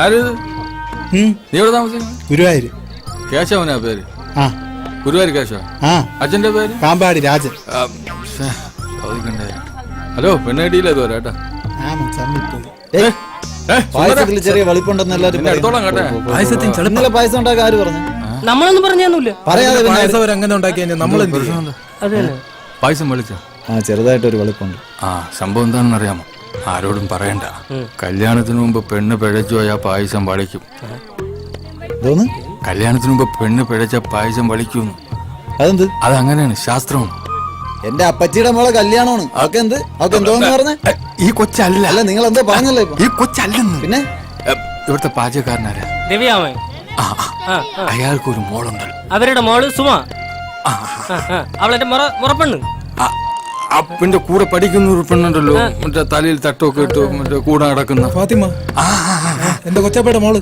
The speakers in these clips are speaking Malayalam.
ആരിത്? നീ എവിടെ താമസിക്കുന്നു? ഗുരുവായൂര്. കേശവനാ പേര്? ഗുരുവായൂർ കേശവ. അച്ഛന്റെ പേര്? പാമ്പാടി രാജൻ. ഹലോ, പെണ്ണേടിയില്ല ഇതുവരെ കേട്ടാ. പായസത്തിൽ ചെറിയ വെളിപ്പുണ്ടെന്ന് എല്ലാരും പായസം ഉണ്ടാക്കാൻ ആര് പറഞ്ഞു? നമ്മളൊന്നും പറഞ്ഞൊന്നുമില്ല. പറയാതെ അങ്ങനെ ഉണ്ടാക്കിയ പായസം വിളിച്ച ചെറുതായിട്ടൊരു വെളിപ്പുണ്ട്. സംഭവം എന്താണെന്ന് അറിയാമോ? ആരോടും പറയണ്ട. കല്യാണത്തിന് മുമ്പ് പെണ്ണ് പിഴച്ചു പോയാൽ പായസം വളിക്കും. കല്യാണത്തിന് മുമ്പ് പെണ്ണ് പിഴച്ച പായസം വളിക്കും. അതെന്ത്? അതങ്ങനെയാണ്, ശാസ്ത്രമാണ്. എന്റെ അപ്പച്ചിയുടെ മോളെ കല്യാണമാണ്. അവക്ക് എന്ത്? അവക്ക് എന്തോന്ന് പറഞ്ഞ? ഈ കൊച്ചല്ല. അല്ല, നിങ്ങൾ എന്തോ പറഞ്ഞല്ലോ. ഈ കൊച്ചല്ലെന്ന്. പിന്നെ ഇവിടുത്തെ പാചകക്കാരനാരാ? രവിയാമൻ. അയാൾക്ക് ഒരു മോളുണ്ട്. അവരുടെ മോള് സുമ. അവളെ മുറപ്പെണ്ണ്. അപ്പന്റെ കൂടെ പഠിക്കുന്ന ഒരു പെണ്ണുണ്ടല്ലോ, മറ്റേ തലയിൽ തട്ടൊക്കെ ഇട്ട് മറ്റേ കൂടെ നടക്കുന്ന ഫാത്തിമ. എന്റെ കൊച്ചപ്പയുടെ മോള്.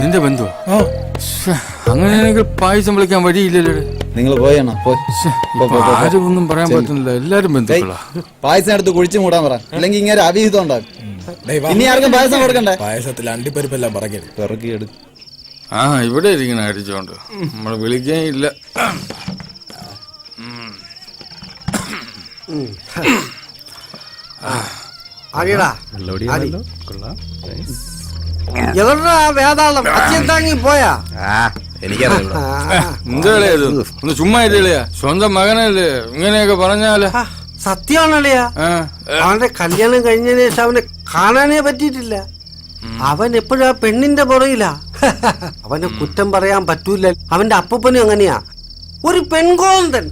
നിന്റെ ബന്ധു? അങ്ങനെയാണെങ്കിൽ പായസം വിളിക്കാൻ വഴിയില്ലല്ലോ. നിങ്ങൾ പോയണോ? ആരും ഒന്നും പറയാൻ പറ്റുന്നില്ല, എല്ലാരും ബന്ധുക്കളാ. പായസം എടുത്ത് കുഴിച്ചു മൂടാൻ പറ, അല്ലെങ്കിൽ ഇങ്ങനെ അവിഹിതം ഉണ്ടാക്കും. ഇനി ആർക്കും പായസം കൊടുക്കണ്ടേ? പായസത്തിൽ അണ്ടിപ്പരിപ്പെല്ലാം പിറക്കിയെടു. ഇവിടെ ഇരിക്കണ അടിച്ചോണ്ട് നമ്മള് വിളിക്കാൻ ഇല്ല. ഒന്ന് ചുമ്മാ ഇല്ലയാ, സ്വന്തം മകനല്ലേ ഇങ്ങനെയൊക്കെ പറഞ്ഞാല്? സത്യമാണല്ലയാ. അവന്റെ കല്യാണം കഴിഞ്ഞതിന് ശേഷം അവനെ കാണാനേ പറ്റിയിട്ടില്ല. അവൻ എപ്പോഴും ആ പെണ്ണിന്റെ പുറയിലാ. അവനെ കുറ്റം പറയാൻ പറ്റൂല. അവന്റെ അപ്പൂപ്പനും അങ്ങനെയാ, ഒരു പെൺകോന്തൻ.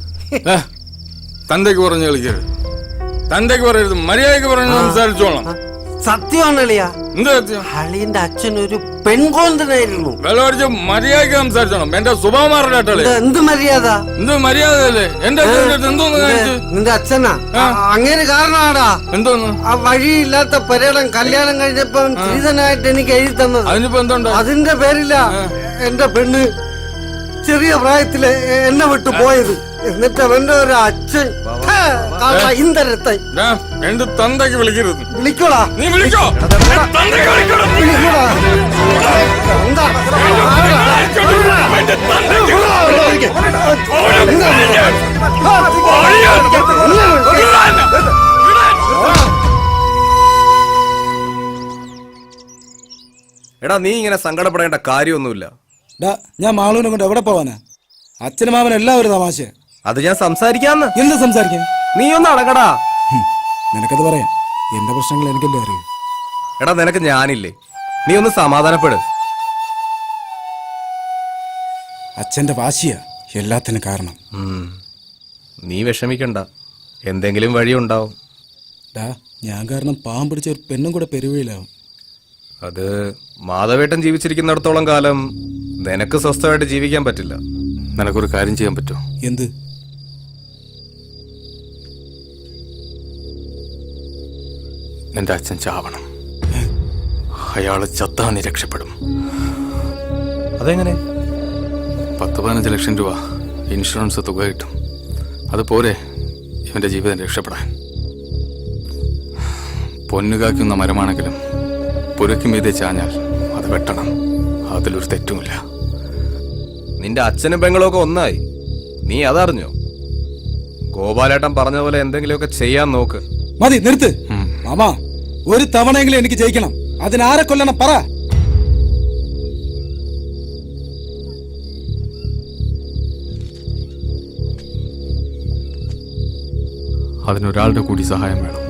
തന്തയ്ക്ക് പറഞ്ഞു കളിക്കരുത്, തന്തയ്ക്ക് പറയരുത്, മര്യാദക്ക് പറഞ്ഞു സംസാരിച്ചോളാം. സത്യമാണല്ലയാ. അളിയന്റെ അച്ഛൻ ഒരു പെൺകോന്തനായിരുന്നു. മര്യാദക്ക് സംസാരിച്ചോണം. എന്റെ സ്വഭാവം മാറില്ല. എന്ത് മര്യാദ? എന്ത് മര്യാദയല്ലേ? എന്റെ എന്തോന്ന് നിന്റെ അച്ഛനാ അങ്ങനെ കാരണമാടാ. എന്തോന്ന്? ആ വഴിയില്ലാത്ത പര്യടം കല്യാണം കഴിഞ്ഞപ്പോ ശ്രീധനായിട്ട് എനിക്ക് എഴുതി തന്നത്. അതിനിപ്പോ എന്തുണ്ട്? അതിന്റെ പേരില്ല എന്റെ പെണ്ണ് ചെറിയ പ്രായത്തില് എന്നെ വിട്ടു പോയത്. എന്നിട്ട് അവന്റെ ഒരു അച്ഛൻ ഇന്തരത്തെ എന്റെ തന്തയ്ക്ക് വിളിക്കരുത്. വിളിക്കോടാ, നീ വിളിക്കോ. എടാ, നീ ഇങ്ങനെ സങ്കടപ്പെടേണ്ട കാര്യമൊന്നുമില്ല. ഞാൻ മാളൂനെ കൊണ്ട് എവിടെ പോവാനാ? അച്ഛനും മാമനും എല്ലാവരും തമാശ. അത് ഞാൻ സംസാരിക്കാന്ന്. എന്ത് സംസാരിക്കാൻ? നീ ഒന്ന് അടങ്ങടാ. നിനക്കത് പറയാം, എന്റെ പ്രശ്നങ്ങൾ എനിക്കല്ലേ അറിയൂ. എടാ, നിനക്ക് ഞാനില്ലേ? നീ ഒന്ന് സമാധാനപ്പെട്. അച്ഛന്റെ വാശിയാ എല്ലാത്തിനും കാരണം. നീ വിഷമിക്കണ്ട, എന്തെങ്കിലും വഴിയുണ്ടാവും. ഞാൻ കാരണം പാവം പിടിച്ച ഒരു പെണ്ണും കൂടെ പെരുവയിലാവും. അത് മാധവേട്ടൻ ജീവിച്ചിരിക്കുന്നിടത്തോളം കാലം നിനക്ക് സ്വസ്ഥമായിട്ട് ജീവിക്കാൻ പറ്റില്ല. നിനക്കൊരു കാര്യം ചെയ്യാൻ പറ്റുമോ? എന്ത്? നിന്റെ അച്ഛൻ ചാവണം. അയാള് ചത്താ നീ രക്ഷപ്പെടും. അതെങ്ങനെ? 10-15 ലക്ഷം രൂപ ഇൻഷുറൻസ് തുക കിട്ടും. അതുപോലെ ഇവന്റെ ജീവിതം രക്ഷപ്പെടാൻ. പൊന്നുകാക്കുന്ന മരമാണെങ്കിലും പുരയ്ക്ക് മീതെ ചാഞ്ഞാൽ അത് വെട്ടണം. അതിലൊരു തെറ്റുമില്ല. നിന്റെ അച്ഛനും പെങ്ങളൊക്കെ ഒന്നായി, നീ അതറിഞ്ഞോ? ഗോപാലേട്ടൻ പറഞ്ഞ പോലെ എന്തെങ്കിലുമൊക്കെ ചെയ്യാൻ നോക്ക്. മതി, നിർത്ത് മാമാ. ഒരു തവണയെങ്കിലും എനിക്ക് ജയിക്കണം. അതിനാരെ കൊല്ലണം പറ. അതിനൊരാളുടെ കൂടി സഹായം വേണം.